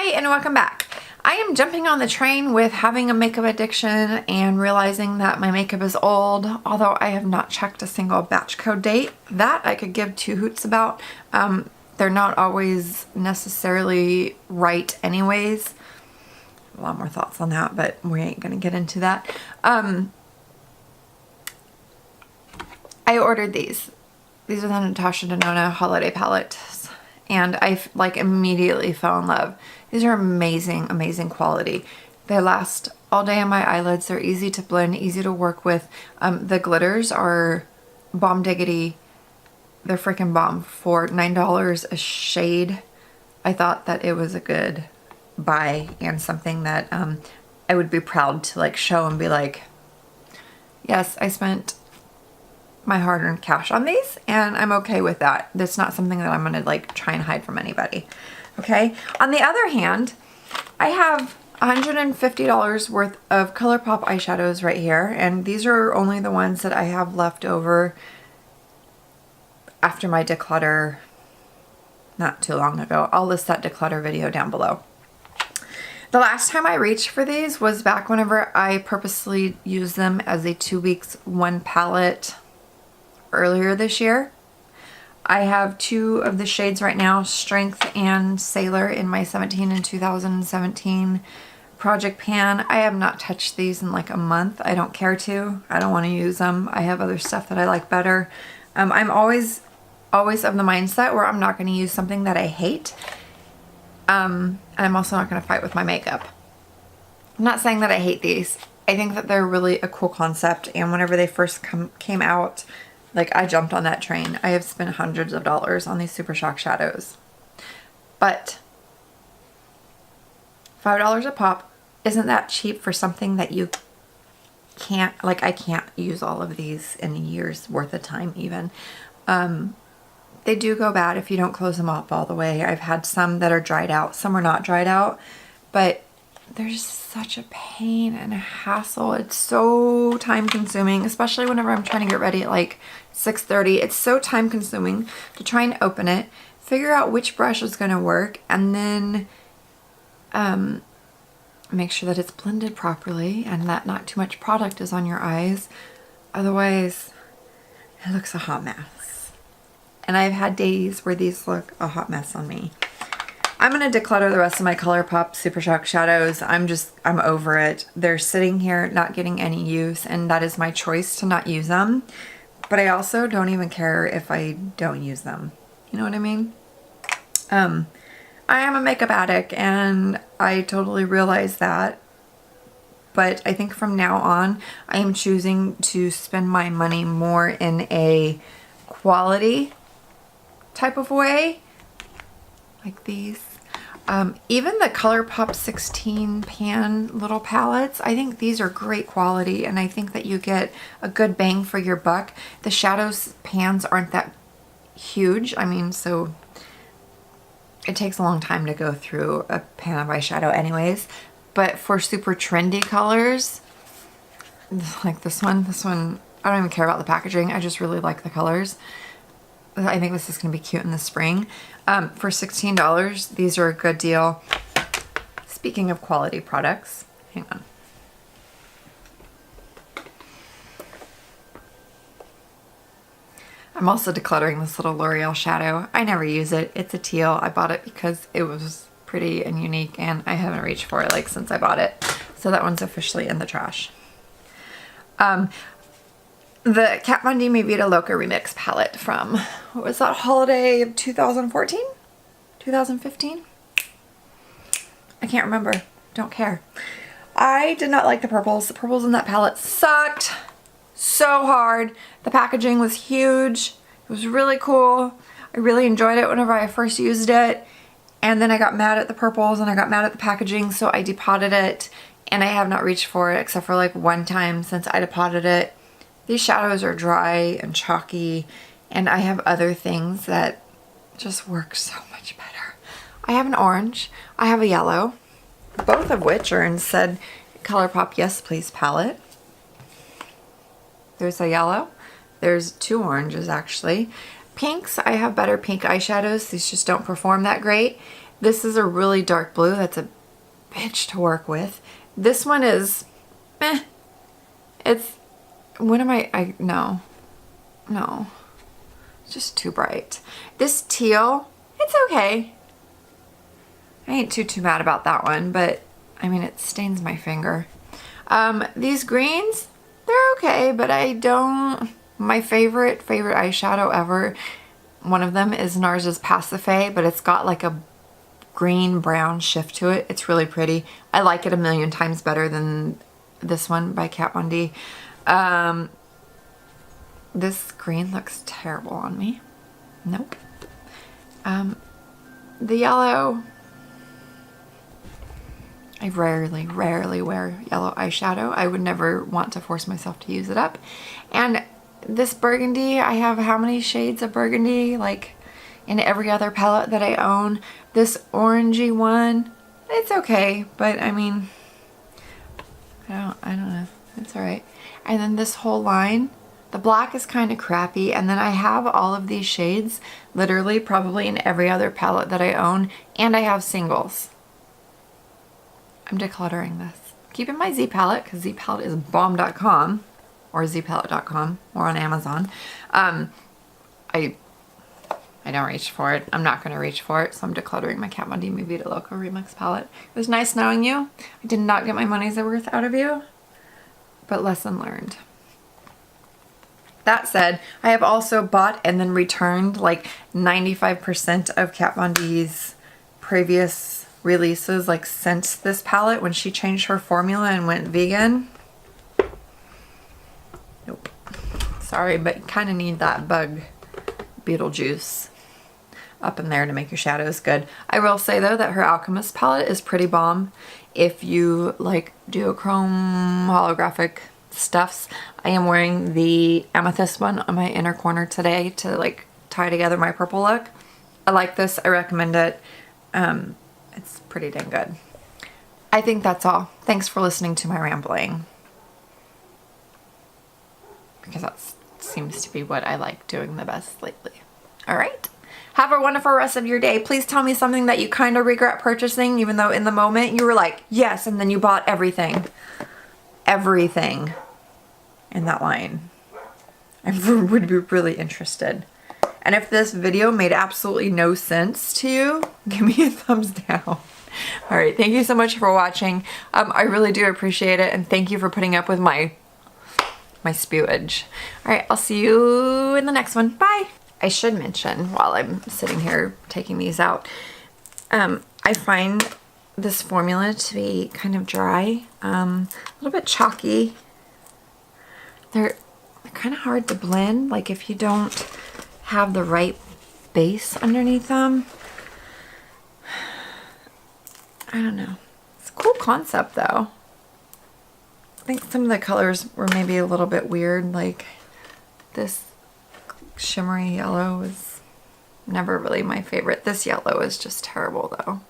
Hi and welcome back. I am jumping on the train with having a makeup addiction and realizing that my makeup is old, although I have not checked a single batch code date. That I could give two hoots about. They're not always necessarily right anyways. A lot more thoughts on that, but we ain't gonna get into that. I ordered these. These are the Natasha Denona holiday palettes, and I like immediately fell in love. These are amazing, amazing quality. They last all day on my eyelids. They're easy to blend, easy to work with. The glitters are bomb diggity. They're freaking bomb for $9 a shade. I thought that it was a good buy and something that I would be proud to like show and be like, yes, I spent my hard-earned cash on these and I'm okay with that. That's not something that I'm gonna like try and hide from anybody. Okay, on the other hand, I have $150 worth of ColourPop eyeshadows right here, and these are only the ones that I have left over after my declutter not too long ago. I'll list that declutter video down below. The last time I reached for these was back whenever I purposely used them as a 2 weeks one palette earlier this year. I have two of the shades right now, Strength and Sailor, in my 17 and 2017 project pan. I have not touched these in like a month. I don't care to. I don't want to use them. I have other stuff that I like better. I'm always of the mindset where I'm not going to use something that I hate. I'm also not going to fight with my makeup. I'm not saying that I hate these. I think that they're really a cool concept, and whenever they first came out, like, I jumped on that train. I have spent hundreds of dollars on these Super Shock shadows. But $5 a pop isn't that cheap for something that you can't, like, I can't use all of these in a year's worth of time even. They do go bad if you don't close them up all the way. I've had some that are dried out, some are not dried out, but they're just such a pain and a hassle. It's so time consuming, especially whenever I'm trying to get ready at like 6:30. It's so time consuming to try and open it, figure out which brush is going to work, and then make sure that it's blended properly and that not too much product is on your eyes. Otherwise, it looks a hot mess. And I've had days where these look a hot mess on me. I'm going to declutter the rest of my ColourPop Super Shock shadows. I'm over it. They're sitting here not getting any use, and that is my choice to not use them. But I also don't even care if I don't use them. You know what I mean? I am a makeup addict, and I totally realize that. But I think from now on, I am choosing to spend my money more in a quality type of way. Like these. Even the ColourPop 16 pan little palettes, I think these are great quality, and I think that you get a good bang for your buck. The shadows pans aren't that huge. I mean, so it takes a long time to go through a pan of eyeshadow anyways. But for super trendy colors, like this one, I don't even care about the packaging. I just really like the colors. I think this is going to be cute in the spring. For $16, these are a good deal. Speaking of quality products, hang on. I'm also decluttering this little L'Oreal shadow. I never use it. It's a teal. I bought it because it was pretty and unique, and I haven't reached for it like since I bought it. So that one's officially in the trash. The Kat Von D Mi Vida Loca Remix palette from, what was that, holiday of 2014? 2015? I can't remember. Don't care. I did not like the purples. The purples in that palette sucked so hard. The packaging was huge. It was really cool. I really enjoyed it whenever I first used it. And then I got mad at the purples and I got mad at the packaging, so I depotted it. And I have not reached for it except for like one time since I depotted it. These shadows are dry and chalky, and I have other things that just work so much better. I have an orange, I have a yellow, both of which are in said ColourPop Yes Please palette. There's a yellow, there's two oranges actually. Pinks, I have better pink eyeshadows, these just don't perform that great. This is a really dark blue. That's a bitch to work with. This one is, meh. It's, what am no. No. It's just too bright. This teal, it's okay. I ain't too mad about that one, but I mean, it stains my finger. These greens, they're okay, but I don't, my favorite eyeshadow ever, one of them is NARS's Pacifié, but it's got like a green brown shift to it. It's really pretty. I like it a million times better than this one by Kat Von D. This green looks terrible on me. Nope. The yellow, I rarely wear yellow eyeshadow. I would never want to force myself to use it up. And this burgundy, I have how many shades of burgundy? Like in every other palette that I own. This orangey one, it's okay, but I mean, I don't know. It's alright. And then this whole line, the black is kind of crappy, and then I have all of these shades literally probably in every other palette that I own, and I have singles. I'm decluttering this. Keeping my Z palette, because Z palette is bomb.com or zpalette.com or on Amazon. I don't reach for it. I'm not going to reach for it, so I'm decluttering my Kat Von D Mi Vida Loco Remix palette. It was nice knowing you. I did not get my money's worth out of you, but lesson learned. That said, I have also bought and then returned like 95% of Kat Von D's previous releases, like since this palette when she changed her formula and went vegan. Nope. Sorry, but you kind of need that bug Beetlejuice up in there to make your shadows good. I will say though that her Alchemist palette is pretty bomb if you like duochrome holographic stuffs. I am wearing the amethyst one on my inner corner today to like tie together my purple look. I like this. I recommend it. It's pretty dang good. I think that's all. Thanks for listening to my rambling, because that seems to be what I like doing the best lately. All right. Have a wonderful rest of your day. Please tell me something that you kind of regret purchasing, even though in the moment you were like, yes, and then you bought everything. Everything in that line. I would be really interested. And if this video made absolutely no sense to you, give me a thumbs down. All right, thank you so much for watching. I really do appreciate it, and thank you for putting up with my spewage. All right, I'll see you in the next one. Bye. I should mention while I'm sitting here taking these out, I find this formula to be kind of dry, a little bit chalky. They're kind of hard to blend, like if you don't have the right base underneath them. I don't know. It's a cool concept though. I think some of the colors were maybe a little bit weird, like this shimmery yellow was never really my favorite. This yellow is just terrible though.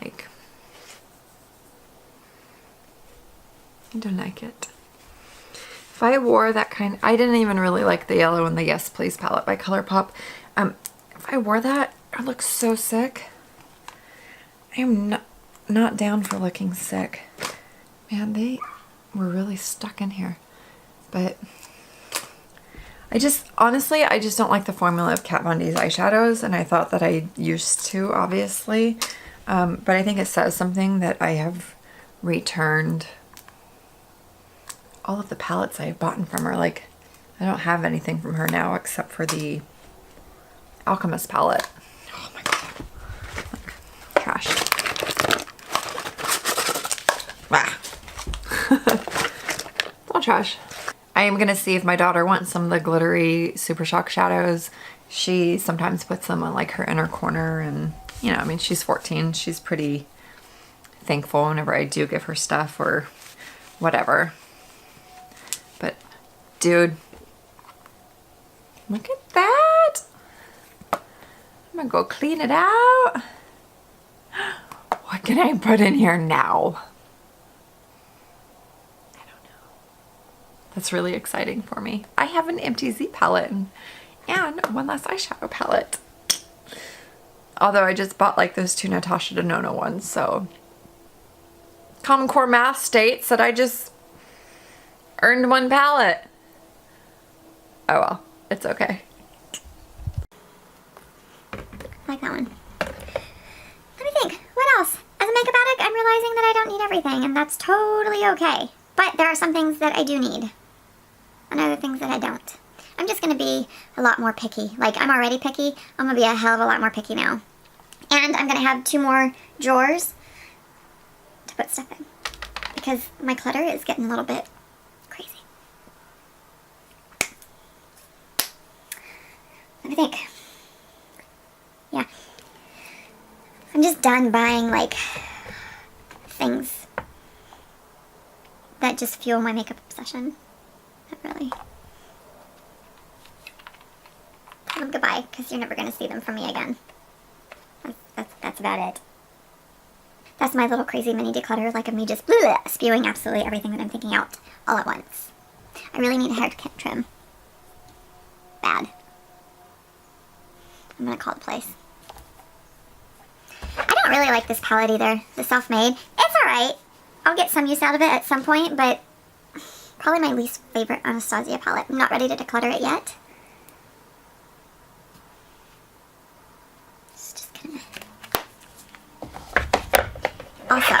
Like, I don't like it. If I wore that kind, I didn't even really like the yellow in the Yes Please palette by ColourPop. If I wore that, I'd look so sick. I am not down for looking sick. Man, they were really stuck in here. But honestly, I just don't like the formula of Kat Von D's eyeshadows, and I thought that I used to, obviously. But I think it says something that I have returned all of the palettes I have bought from her. Like, I don't have anything from her now except for the Alchemist palette. Oh my god. Look, trash. Ah. All trash. I am gonna see if my daughter wants some of the glittery Super Shock shadows. She sometimes puts them on like her inner corner, and you know, I mean, she's 14. She's pretty thankful whenever I do give her stuff or whatever. But dude, look at that. I'm gonna go clean it out. What can I put in here now? I don't know. That's really exciting for me. I have an empty Z palette and one less eyeshadow palette. Although I just bought like those 2 Natasha Denona ones, so. Common Core math states that I just earned 1 palette. Oh well, it's okay. I like that one. Let me think. What else? As a makeup addict, I'm realizing that I don't need everything, and that's totally okay. But there are some things that I do need, and other things that I don't. I'm just going to be a lot more picky. Like, I'm already picky. I'm going to be a hell of a lot more picky now. And I'm going to have 2 more drawers to put stuff in. Because my clutter is getting a little bit crazy. Let me think. Yeah. I'm just done buying, like, things that just fuel my makeup obsession. Not really. Tell them goodbye, because you're never going to see them from me again. That's about it. That's my little crazy mini declutter, like of me just spewing absolutely everything that I'm thinking out all at once. I really need a hair trim. Bad. I'm going to call the place. I don't really like this palette either, the Self-Made. It's alright. I'll get some use out of it at some point, but probably my least favorite Anastasia palette. I'm not ready to declutter it yet. Also,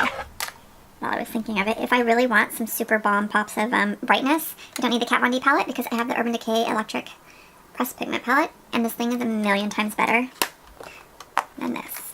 while I was thinking of it, if I really want some super bomb pops of brightness, I don't need the Kat Von D palette because I have the Urban Decay Electric Pressed Pigment palette, and this thing is a million times better than this.